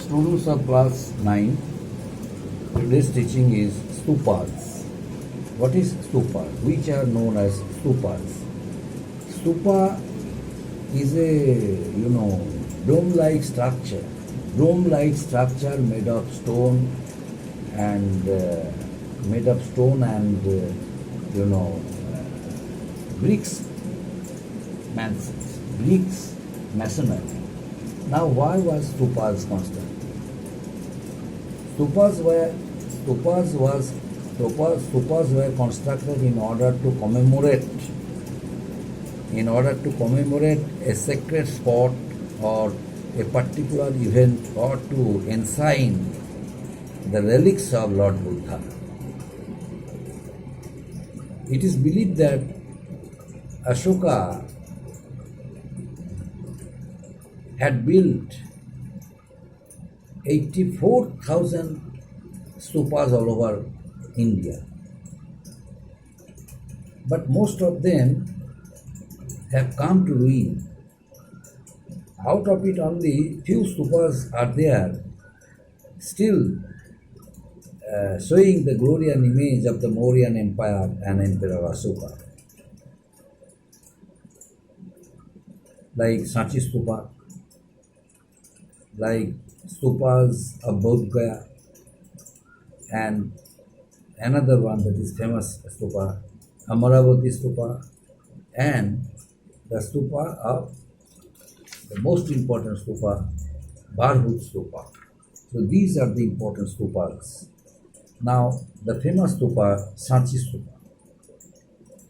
Students of class 9, today's teaching is stupas. What is stupa? Which are known as stupas. Stupa is a dome-like structure. Dome-like structure made of stone and bricks, bricks, masonry. Now, why was stupas constructed? Stupas were constructed in order to commemorate a sacred spot or a particular event, or to enshrine the relics of Lord Buddha. It is believed that Ashoka had built 84,000 stupas all over India, but most of them have come to ruin. Out of it, only few stupas are there, still showing the glory and image of the Mauryan Empire and Emperor Ashoka, like Sanchi Stupa, like stupas of Bodh Gaya, and another one that is famous stupa, Amaravati Stupa, and the stupa of the most important stupa, Bharhut Stupa. So these are the important stupas. Now the famous stupa, Sanchi Stupa.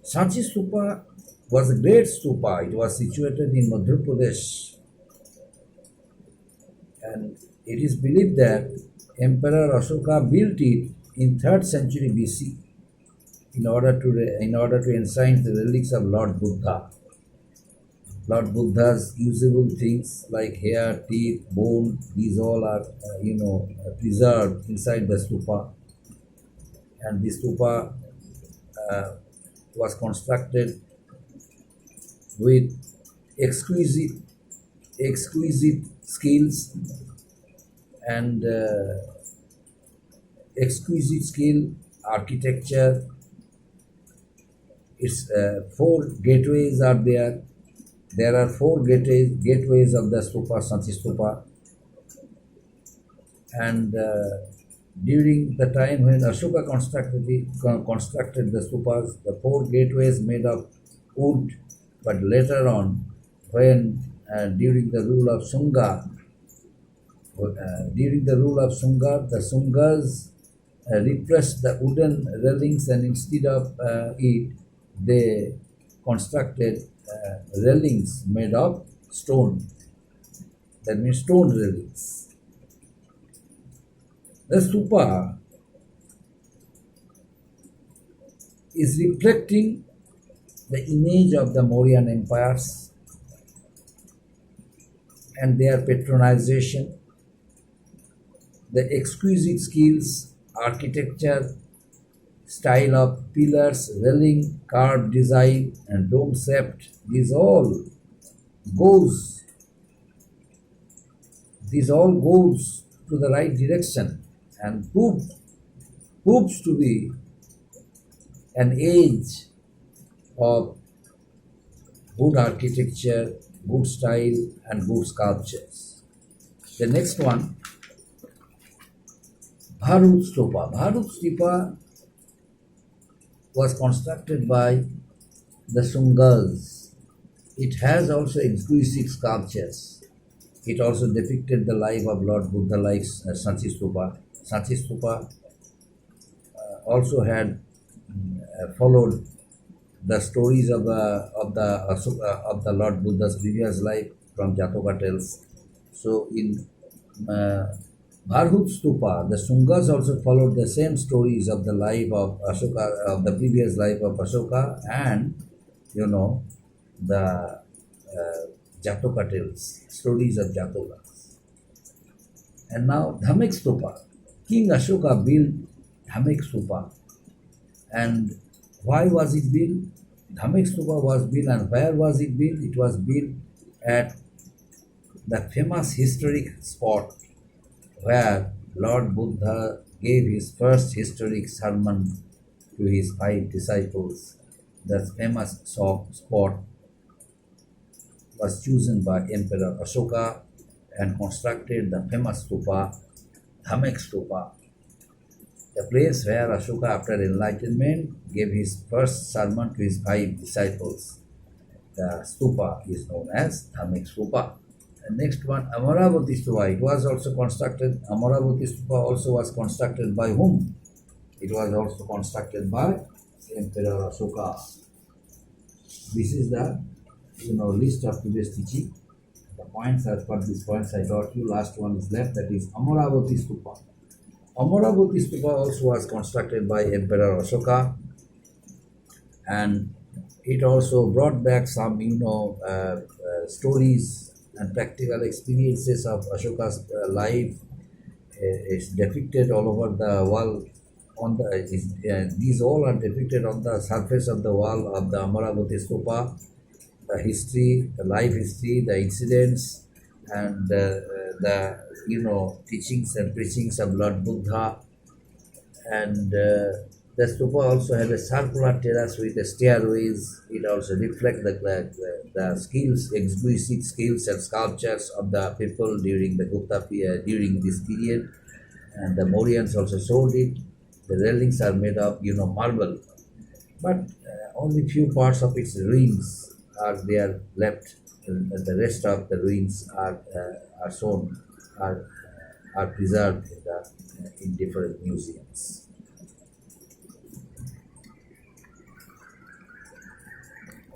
Sanchi Stupa was a great stupa. It was situated in Madhya Pradesh, and it is believed that Emperor Ashoka built it in 3rd century BC in order to enshrine the relics of Lord Buddha. Lord Buddha's usable things like hair, teeth, bone, these all are preserved inside the stupa. And the stupa was constructed with exquisite skills and exquisite skill, architecture. Its 4 gateways are there. There are 4 gateways of the stupa, Sanchi Stupa. And during the time when Ashoka constructed the stupas, the 4 gateways made of wood. But later on, when during the rule of Shunga, the Shungas repressed the wooden railings, and instead of it, they constructed railings made of stone. That means stone railings. The stupa is reflecting the image of the Mauryan empires and their patronization, the exquisite skills, architecture, style of pillars, railing, carved design, and dome shaped. This all goes to the right direction and proves to be an age of good architecture, good style, and good sculptures. The next one, Bharhut Stupa. Bharhut Stupa was constructed by the Shungas. It has also exquisite sculptures. It also depicted the life of Lord Buddha, like Sanchi Stupa. Sanchi Stupa also had followed the stories of the Lord Buddha's previous life from Jataka tales. So in Bharhut Stupa, the Shungas also followed the same stories of the life of Ashoka, of the previous life of Ashoka, and the Jataka tales, stories of Jatakas. And now Dhamek Stupa. King Ashoka built Dhamek Stupa. And why was it built? Dhamek Stupa was built, and where was it built? It was built at the famous historic spot where Lord Buddha gave his first historic sermon to his 5 disciples. The famous spot was chosen by Emperor Ashoka and constructed the famous stupa, Dhamek Stupa, the place where Ashoka, after enlightenment, gave his first sermon to his 5 disciples. The stupa is known as Dhamek Stupa. And next one, Amaravati Stupa. It was also constructed, Amaravati Stupa also was constructed by whom? It was also constructed by Emperor Ashoka. This is the list of today's teaching. The points, as per these points I taught you, last one is left, that is Amaravati Stupa. Amaravati Stupa also was constructed by Emperor Ashoka, and it also brought back some stories and practical experiences of Ashoka's life. It's depicted all over the wall. These all are depicted on the surface of the wall of the Amaravati Stupa. The history, the life history, the incidents, and the teachings and preachings of Lord Buddha. And the stupa also had a circular terrace with stairways. It also reflects the skills, exquisite skills and sculptures of the people during the during this period. And the Mauryans also showed it. The railings are made of marble, but only few parts of its ruins are there left. And the rest of the ruins are shown, are preserved in different museums.